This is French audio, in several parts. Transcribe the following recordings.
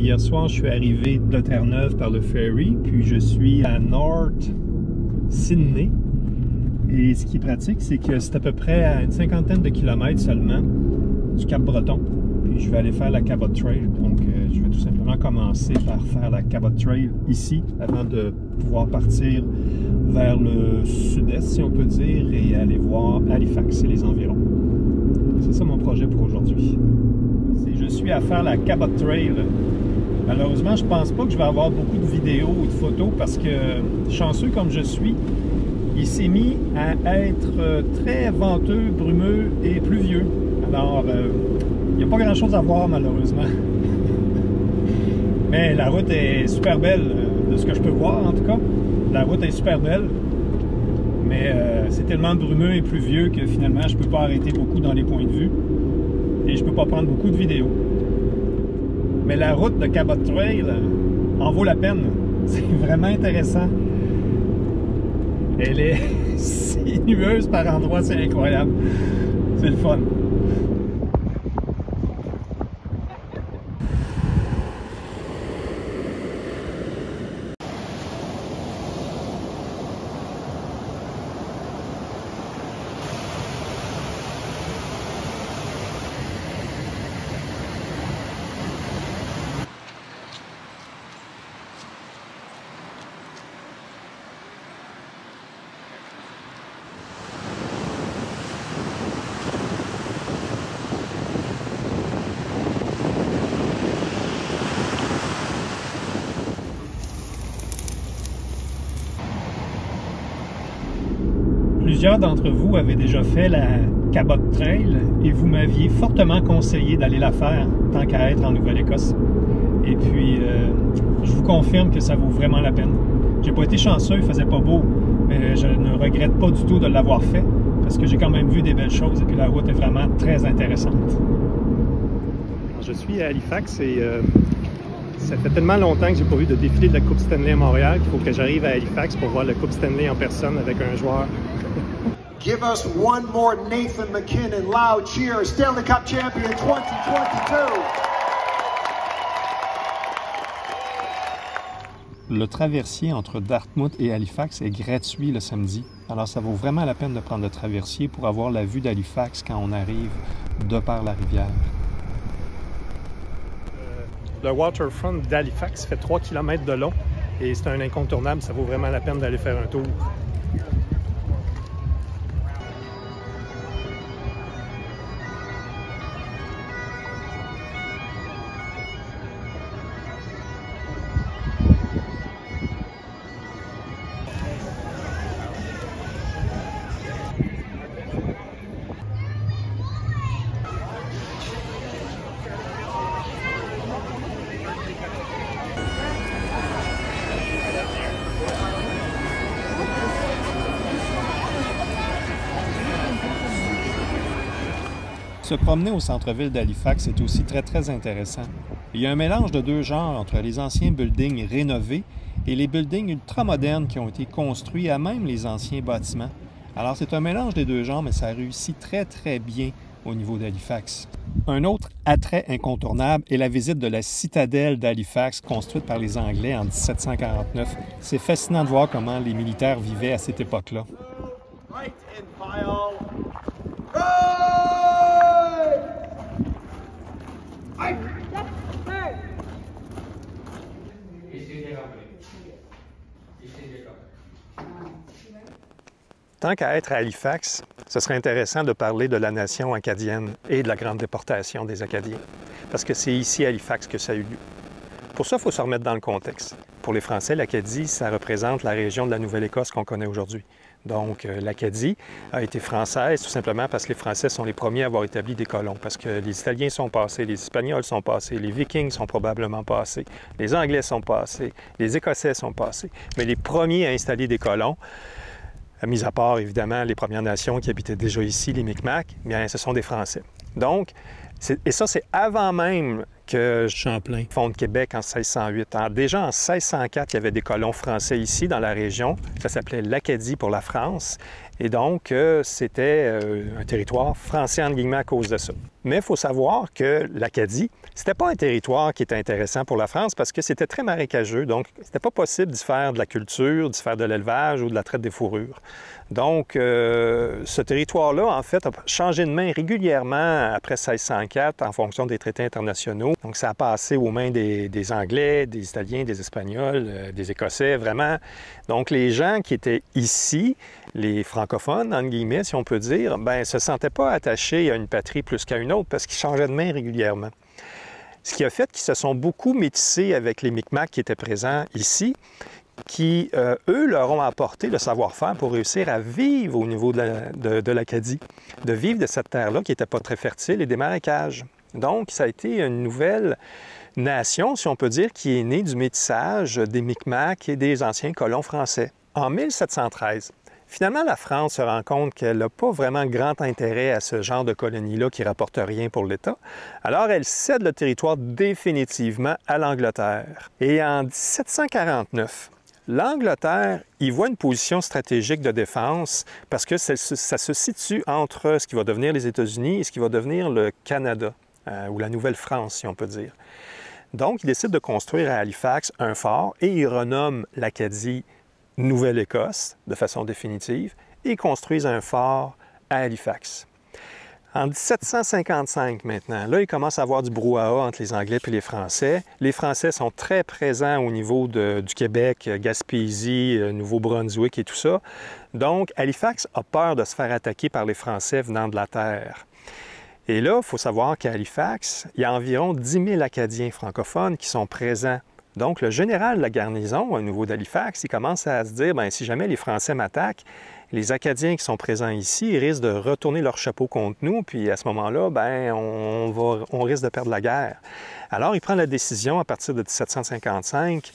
hier soir, je suis arrivé de Terre-Neuve par le ferry, puis je suis à North Sydney. Et ce qui est pratique, c'est que c'est à peu près à une cinquantaine de kilomètres seulement du Cap-Breton. Puis je vais aller faire la Cabot Trail. Donc, je vais tout simplement commencer par faire la Cabot Trail ici, avant de pouvoir partir vers le sud-est, si on peut dire, et aller voir Halifax et les environs. C'est ça mon projet pour aujourd'hui. Je suis à faire la Cabot Trail. Malheureusement, je pense pas que je vais avoir beaucoup de vidéos ou de photos parce que, chanceux comme je suis, il s'est mis à être très venteux, brumeux et pluvieux. Alors, il n'y a pas grand-chose à voir, malheureusement. Mais la route est super belle, de ce que je peux voir, en tout cas. La route est super belle. Mais c'est tellement brumeux et pluvieux que, finalement, je ne peux pas arrêter beaucoup dans les points de vue. Et je ne peux pas prendre beaucoup de vidéos. Mais la route de Cabot Trail en vaut la peine. C'est vraiment intéressant. Elle est sinueuse par endroits, c'est incroyable. C'est le fun. Plusieurs d'entre vous avaient déjà fait la Cabot Trail et vous m'aviez fortement conseillé d'aller la faire tant qu'à être en Nouvelle-Écosse. Et puis, je vous confirme que ça vaut vraiment la peine. J'ai pas été chanceux, il faisait pas beau, mais je ne regrette pas du tout de l'avoir fait parce que j'ai quand même vu des belles choses et puis la route est vraiment très intéressante. Alors, je suis à Halifax et ça fait tellement longtemps que j'ai pas vu de défilé de la Coupe Stanley à Montréal qu'il faut que j'arrive à Halifax pour voir la Coupe Stanley en personne avec un joueur. Give us one more Nathan MacKinnon. Loud cheer, Stanley Cup champion 2022. Le traversier entre Dartmouth et Halifax est gratuit le samedi. Alors ça vaut vraiment la peine de prendre le traversier pour avoir la vue d'Halifax quand on arrive de par la rivière. Le waterfront d'Halifax fait 3 km de long et c'est un incontournable. Ça vaut vraiment la peine d'aller faire un tour. Se promener au centre-ville d'Halifax est aussi très intéressant. Il y a un mélange de deux genres entre les anciens buildings rénovés et les buildings ultramodernes qui ont été construits à même les anciens bâtiments. Alors c'est un mélange des deux genres, mais ça réussit très bien au niveau d'Halifax. Un autre attrait incontournable est la visite de la citadelle d'Halifax construite par les Anglais en 1749. C'est fascinant de voir comment les militaires vivaient à cette époque-là. Tant qu'à être à Halifax, ce serait intéressant de parler de la nation acadienne et de la grande déportation des Acadiens, parce que c'est ici à Halifax que ça a eu lieu. Pour ça, il faut se remettre dans le contexte. Pour les Français, l'Acadie, ça représente la région de la Nouvelle-Écosse qu'on connaît aujourd'hui. Donc, l'Acadie a été française tout simplement parce que les Français sont les premiers à avoir établi des colons, parce que les Italiens sont passés, les Espagnols sont passés, les Vikings sont probablement passés, les Anglais sont passés, les Écossais sont passés. Mais les premiers à installer des colons, mis à part, évidemment, les Premières Nations qui habitaient déjà ici, les Micmacs, bien, ce sont des Français. Donc, et ça, c'est avant même que Champlain fonde Québec en 1608. Alors, déjà en 1604, il y avait des colons français ici, dans la région. Ça s'appelait l'Acadie pour la France. Et donc, c'était un territoire français, entre guillemets, à cause de ça. Mais il faut savoir que l'Acadie, c'était pas un territoire qui était intéressant pour la France parce que c'était très marécageux. Donc, c'était pas possible d'y faire de la culture, d'y faire de l'élevage ou de la traite des fourrures. Donc, ce territoire-là, en fait, a changé de main régulièrement après 1604 en fonction des traités internationaux. Donc, ça a passé aux mains des Anglais, des Italiens, des Espagnols, des Écossais, vraiment. Donc, les gens qui étaient ici, les francophones, entre guillemets, si on peut dire, bien, ne se sentaient pas attachés à une patrie plus qu'à une autre parce qu'ils changeaient de main régulièrement. Ce qui a fait qu'ils se sont beaucoup métissés avec les Micmacs qui étaient présents ici, qui, eux, leur ont apporté le savoir-faire pour réussir à vivre au niveau de l'Acadie, de vivre de cette terre-là qui n'était pas très fertile et des marécages. Donc, ça a été une nouvelle nation, si on peut dire, qui est née du métissage des Micmacs et des anciens colons français. En 1713, finalement, la France se rend compte qu'elle n'a pas vraiment grand intérêt à ce genre de colonie-là qui ne rapporte rien pour l'État. Alors, elle cède le territoire définitivement à l'Angleterre. Et en 1749, l'Angleterre y voit une position stratégique de défense parce que ça se situe entre ce qui va devenir les États-Unis et ce qui va devenir le Canada, ou la Nouvelle-France, si on peut dire. Donc, il décide de construire à Halifax un fort et il renomme l'Acadie Nouvelle-Écosse de façon définitive et construisent un fort à Halifax. En 1755 maintenant, là, il commence à avoir du brouhaha entre les Anglais et les Français. Les Français sont très présents au niveau du Québec, Gaspésie, Nouveau-Brunswick et tout ça. Donc, Halifax a peur de se faire attaquer par les Français venant de la terre. Et là, il faut savoir qu'à Halifax, il y a environ 10 000 Acadiens francophones qui sont présents. Donc, le général de la garnison, au niveau d'Halifax, il commence à se dire, bien, si jamais les Français m'attaquent, les Acadiens qui sont présents ici, ils risquent de retourner leur chapeau contre nous, puis à ce moment-là, bien, on risque de perdre la guerre. Alors, il prend la décision, à partir de 1755,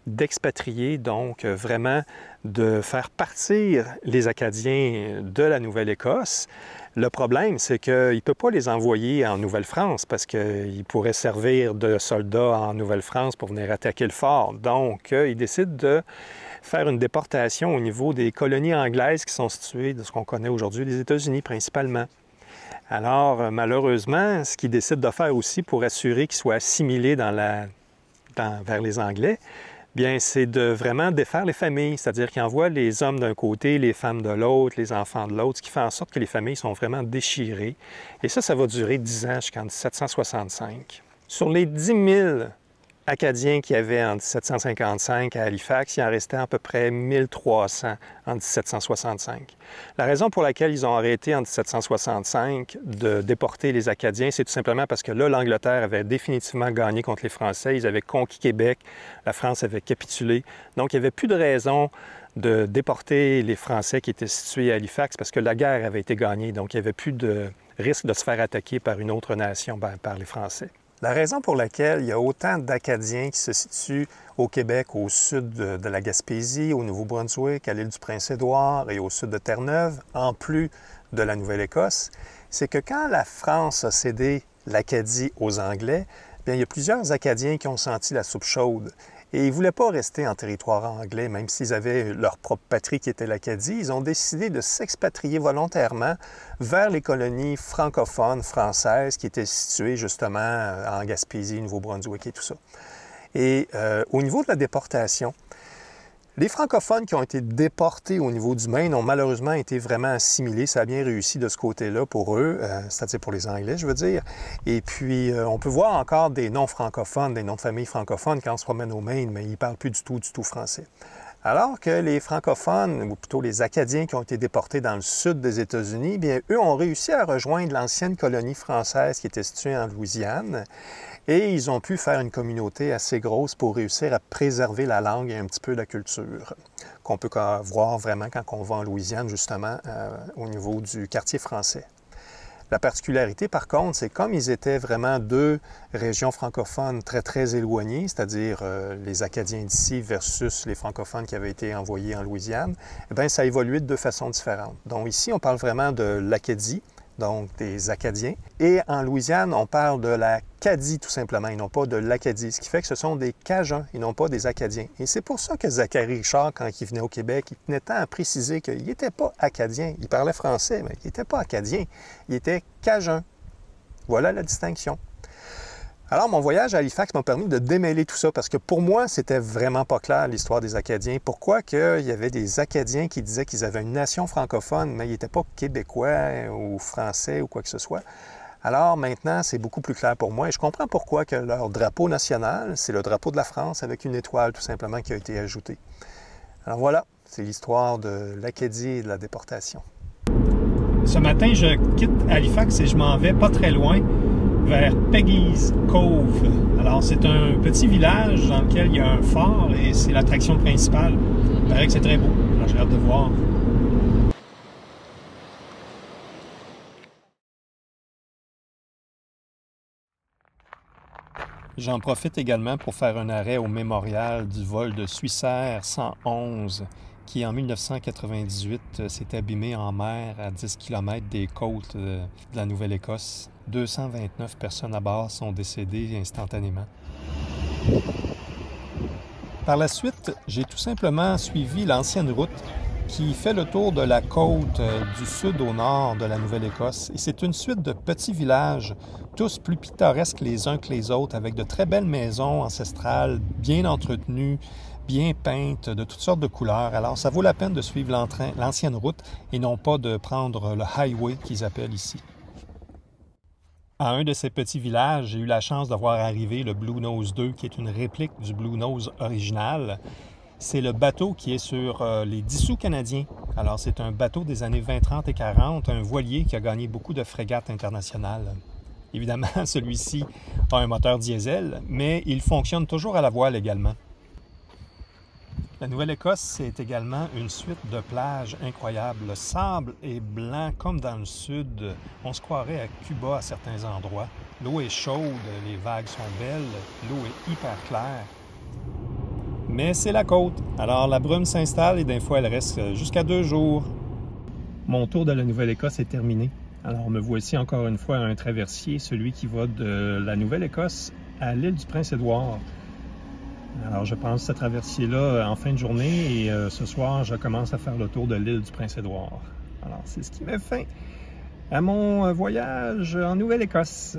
d'expatrier, donc vraiment de faire partir les Acadiens de la Nouvelle-Écosse. Le problème, c'est qu'il ne peut pas les envoyer en Nouvelle-France parce qu'ils pourraient servir de soldats en Nouvelle-France pour venir attaquer le fort. Donc, il décide de faire une déportation au niveau des colonies anglaises qui sont situées de ce qu'on connaît aujourd'hui, les États-Unis principalement. Alors, malheureusement, ce qu'il décide de faire aussi pour assurer qu'ils soient assimilés vers les Anglais, bien, c'est de vraiment défaire les familles, c'est-à-dire qu'il envoie les hommes d'un côté, les femmes de l'autre, les enfants de l'autre, ce qui fait en sorte que les familles sont vraiment déchirées. Et ça va durer 10 ans jusqu'en 1765. Sur les 10 000 Acadiens qu'il y avait en 1755 à Halifax, il en restait à peu près 1300 en 1765. La raison pour laquelle ils ont arrêté en 1765 de déporter les Acadiens, c'est tout simplement parce que là, l'Angleterre avait définitivement gagné contre les Français. Ils avaient conquis Québec, la France avait capitulé. Donc, il n'y avait plus de raison de déporter les Français qui étaient situés à Halifax parce que la guerre avait été gagnée. Donc, il n'y avait plus de risque de se faire attaquer par une autre nation, par les Français. La raison pour laquelle il y a autant d'Acadiens qui se situent au Québec, au sud de la Gaspésie, au Nouveau-Brunswick, à l'île du Prince-Édouard et au sud de Terre-Neuve, en plus de la Nouvelle-Écosse, c'est que quand la France a cédé l'Acadie aux Anglais, bien, il y a plusieurs Acadiens qui ont senti la soupe chaude. Et ils ne voulaient pas rester en territoire anglais, même s'ils avaient leur propre patrie qui était l'Acadie. Ils ont décidé de s'expatrier volontairement vers les colonies francophones françaises qui étaient situées justement en Gaspésie, Nouveau-Brunswick et tout ça. Et au niveau de la déportation, les francophones qui ont été déportés au niveau du Maine ont malheureusement été vraiment assimilés. Ça a bien réussi de ce côté-là pour eux, c'est-à-dire pour les Anglais, je veux dire. Et puis, on peut voir encore des noms francophones, des noms de famille francophones quand on se promène au Maine, mais ils ne parlent plus du tout français. Alors que les francophones, ou plutôt les Acadiens qui ont été déportés dans le sud des États-Unis, bien, eux ont réussi à rejoindre l'ancienne colonie française qui était située en Louisiane. Et ils ont pu faire une communauté assez grosse pour réussir à préserver la langue et un petit peu la culture, qu'on peut voir vraiment quand on va en Louisiane, justement, au niveau du quartier français. La particularité, par contre, c'est comme ils étaient vraiment deux régions francophones très éloignées, c'est-à-dire les Acadiens d'ici versus les francophones qui avaient été envoyés en Louisiane, eh bien, ça a évolué de deux façons différentes. Donc ici, on parle vraiment de l'Acadie, donc des Acadiens. Et en Louisiane, on parle de l'Acadie tout simplement, et non pas de l'Acadie, ce qui fait que ce sont des Cajuns et non pas des Acadiens. Et c'est pour ça que Zachary Richard, quand il venait au Québec, il tenait tant à préciser qu'il n'était pas Acadien. Il parlait français, mais il n'était pas Acadien, il était Cajun. Voilà la distinction. Alors, mon voyage à Halifax m'a permis de démêler tout ça parce que pour moi, c'était vraiment pas clair l'histoire des Acadiens. Pourquoi qu'il y avait des Acadiens qui disaient qu'ils avaient une nation francophone, mais ils n'étaient pas québécois ou français ou quoi que ce soit. Alors maintenant, c'est beaucoup plus clair pour moi et je comprends pourquoi que leur drapeau national, c'est le drapeau de la France avec une étoile tout simplement qui a été ajoutée. Alors voilà, c'est l'histoire de l'Acadie et de la déportation. Ce matin, je quitte Halifax et je m'en vais pas très loin vers Peggy's Cove. Alors, c'est un petit village dans lequel il y a un phare et c'est l'attraction principale. Il paraît que c'est très beau. Alors, j'ai hâte de voir. J'en profite également pour faire un arrêt au mémorial du vol de Swissair 111 qui, en 1998, s'est abîmé en mer à 10 km des côtes de la Nouvelle-Écosse. 229 personnes à bord sont décédées instantanément. Par la suite, j'ai tout simplement suivi l'ancienne route qui fait le tour de la côte du sud au nord de la Nouvelle-Écosse. Et c'est une suite de petits villages, tous plus pittoresques les uns que les autres, avec de très belles maisons ancestrales, bien entretenues, bien peintes, de toutes sortes de couleurs. Alors, ça vaut la peine de suivre l'ancienne route et non pas de prendre le highway qu'ils appellent ici. À un de ces petits villages, j'ai eu la chance de voir arriver le Blue Nose 2, qui est une réplique du Blue Nose original. C'est le bateau qui est sur les dissous canadiens. Alors, c'est un bateau des années 20, 30 et 40, un voilier qui a gagné beaucoup de frégates internationales. Évidemment, celui-ci a un moteur diesel, mais il fonctionne toujours à la voile également. La Nouvelle-Écosse, c'est également une suite de plages incroyables. Le sable est blanc comme dans le sud. On se croirait à Cuba à certains endroits. L'eau est chaude, les vagues sont belles, l'eau est hyper claire. Mais c'est la côte. Alors la brume s'installe et des fois elle reste jusqu'à 2 jours. Mon tour de la Nouvelle-Écosse est terminé. Alors me voici encore une fois à un traversier, celui qui va de la Nouvelle-Écosse à l'île du Prince-Édouard. Alors, je pense ce traversier-là en fin de journée et ce soir, je commence à faire le tour de l'île du Prince-Édouard. Alors, c'est ce qui met fin à mon voyage en Nouvelle-Écosse.